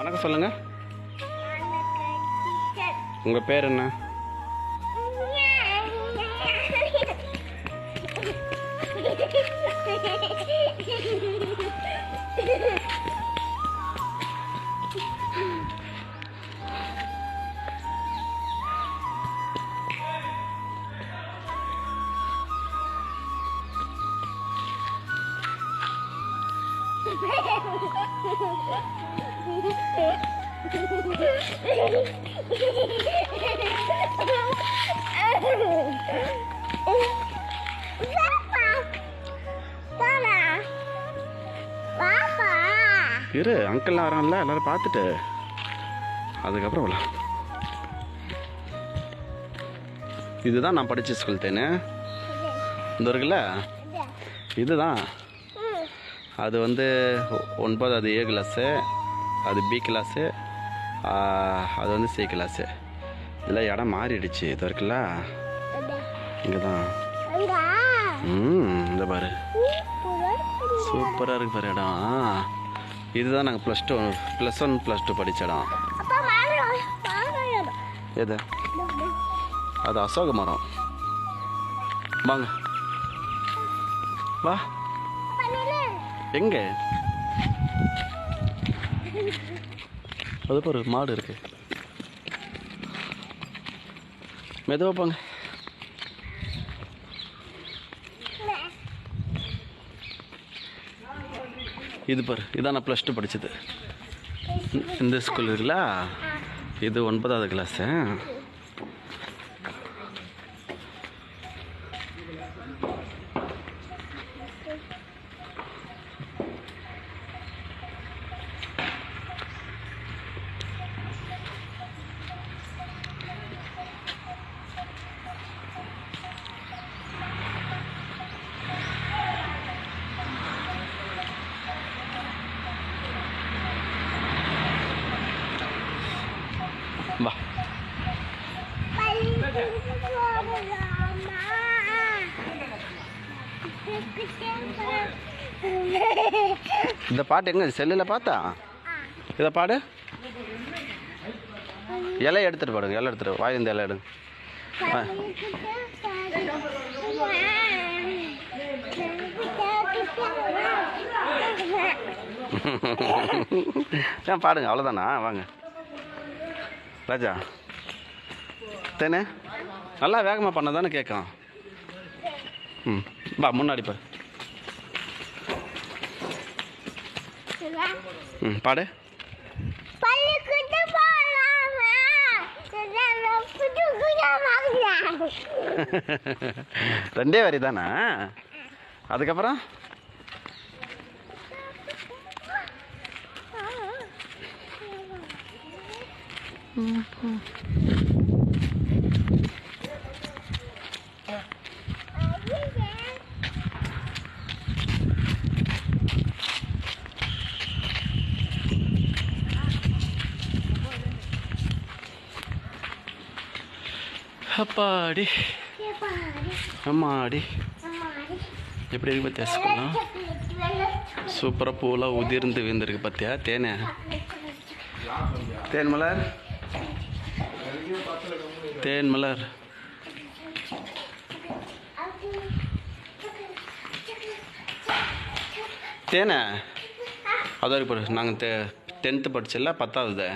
வணக்கம் சொல்லுங்கள். உங்கள் பேர் என்ன? இரு, அங்கிள்லாம் வரான்ல, எல்லாரும் பார்த்துட்டு அதுக்கப்புறம் வரலாம். இதுதான் நான் படித்த ஸ்கூல் தேனு. இந்த இருக்குல்ல, இதுதான். அது வந்து 9 அது A கிளாஸு, அது B கிளாஸு, அது வந்து C கிளாஸு. இதில் இடம் மாறிடுச்சு. இது இருக்குல்ல, இங்கே தான். இந்த பாரு, சூப்பராக இருக்கு பாரு இடம். இதுதான் நாங்கள் +1 +2 படித்த இடம். எது? அது அசோக மரம். வாங்க வா. எங்க? அது பாரு, மாடு இருக்கு. மெதுவா போங்க. இது பாரு, இதான் நான் +2 படித்தது. இந்த ஸ்கூல் இருக்குல்ல, இது 9வது கிளாஸு. வா. இந்த பாட்டு எங்க செல்லில் பார்த்தா? இதை பாடு. இலையை எடுத்துகிட்டு பாடுங்க. இலை எடுத்துகிட்டு வாய், இந்த இலை எடுங்க. ஏன் பாடுங்க, அவ்வளோதானா? வாங்க ராஜா. தேனே நல்லா வேகமாக பண்ண தானே கேட்கும். வா, முன்னாடி பாரு. பாடு. ரெண்டே வரி தானே? அதுக்கப்புறம் அப்பாடி அம்மாடி, எப்படி இருக்கு பார்த்தியா ஸ்கூல்லாம்? சூப்பராக பூலாம் உதிர்ந்து விழுந்துருக்கு பார்த்தியா? தேனே, தேன் மலர், தேன் மலர். தேனே அதான் இருக்கு. நாங்கள் 10th படிச்சல, 10வது.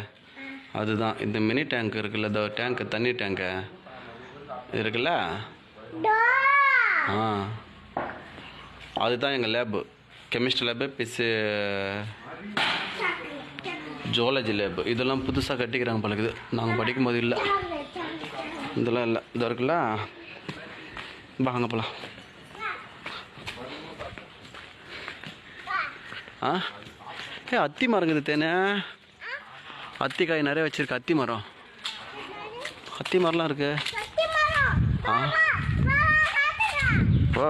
அதுதான் இந்த மினி டேங்க் இருக்குல்ல, இந்த டேங்க்கு, தண்ணி டேங்க்கு இருக்குல்ல, அதுதான் எங்கள் lab. Chemistry lab, zoology lab. இதெல்லாம் புதுசாக கட்டிக்கிறாங்க பழகுது. நாங்கள் படிக்கும்போது இல்லை, இதெல்லாம் இல்லை. இது இருக்குல்ல, வாங்க போகலாம். அத்தி மரம் இருக்குது தேனே. அத்திக்காய் நிறைய வச்சிருக்கு. அத்தி மரம், அத்தி மரம்லாம் இருக்கு. ஓ,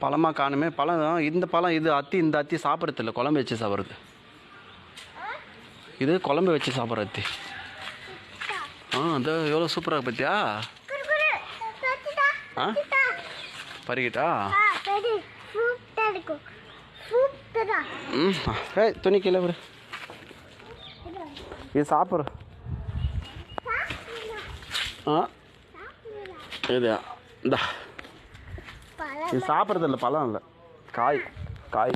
பழமா காணுமே. பழம் இந்த பழம், இது அத்தி. இந்த அத்தி சாப்பிட்றது இல்லை, குழம்பு வச்சு சாப்பிட்றது. இது குழம்பு வச்சு சாப்பிட்ற அத்தி. அது எவ்வளோ சூப்பராக பார்த்தியா? பறிக்கிட்டா? ம் ஏய் துணி கீழே விடு. இது சாப்பிட்ற இது இந்தா இது சாப்பிட்றது இல்லை, பழம் இல்லை, காய் காய்.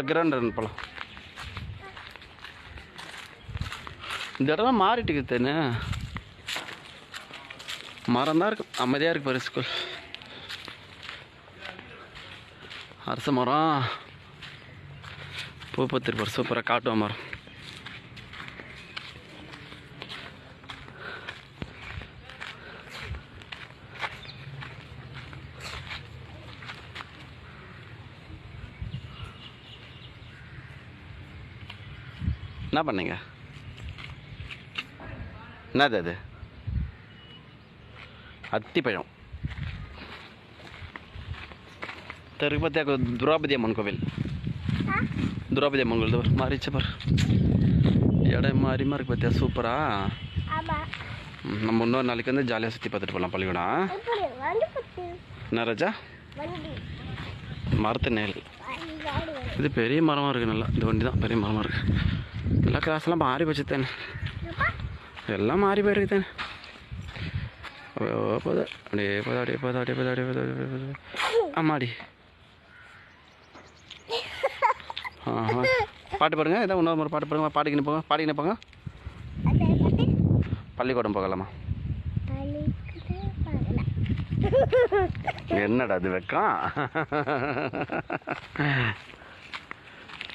கிரண்டர் பழம். இந்த இடம் மாறிட்டுக்கு தேனு. மரம் தான் இருக்கு, அமைதியாக இருக்கு பாரு ஸ்கூல். அரச மரம் பூ பத்திருப்பார், சூப்பராக காட்டுவ மரம். என்ன பண்ணீங்க? என்னது அது? அத்திப்பழம். திருப்பதி திரௌபதி அம்மன் கோவில். திரௌபதி அம்மன் கோவில் மாறிச்சு பாரு. இடம் மாறிமா இருக்கு பார்த்தியா? சூப்பரா. நம்ம இன்னொரு நாளைக்கு வந்து ஜாலியாக சுற்றி பார்த்துட்டு போகலாம் பள்ளிக்கூடம். என்ன ராஜா? மரத்து நேல். இது பெரிய மரமாக இருக்குது. நல்லா இந்த வண்டி தான் பெரிய மரமாக இருக்குது. எல்லா கிளாஸ்லாம் மாறி போச்சு தானே, எல்லாம் மாறி போயிருக்கு தானே. போதா அப்படியே போதா அப்படியே போதா அப்படியே போதா அப்படியே போதா அப்படியே போதா. ஆமாடி. பாட்டு பாடுங்க. ஏதோ இன்னொரு முறை பாட்டு பாடுங்க. பாடிக்கின்னு போங்க, பாடிக்கின்னு போங்க. பள்ளிக்கூடம் போகலாமா? என்னடா அது வெக்கம்?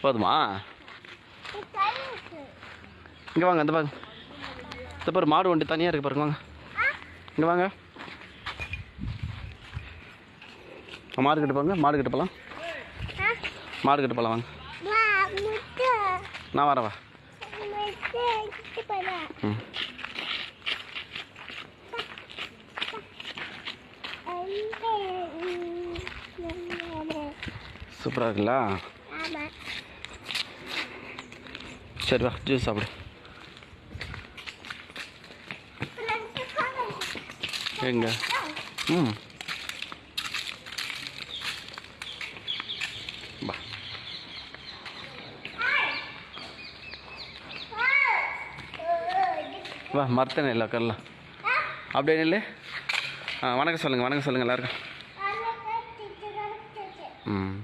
போதுமா? இங்கே வாங்க, இந்த பாருங்க. இந்த பாரு மாடு வண்டி தனியாக இருக்கு பாருங்க. வாங்க இங்கே வாங்க. மாடு கிட்ட போங்க, மாடு கிட்ட போகலாம். மாடு கிட்ட போகலாம் வாங்க. நான் வரவா? ம் சூப்பராக இருக்குல்ல? சரி வா, ஜூஸ் சாப்பிடு. எங்க? ம் வா. வா மரத்தனை இல்லை உட்காரலாம். அப்படியே இல்லை. வணக்கம் சொல்லுங்கள், வணக்கம் சொல்லுங்கள் எல்லாருக்கும். ம்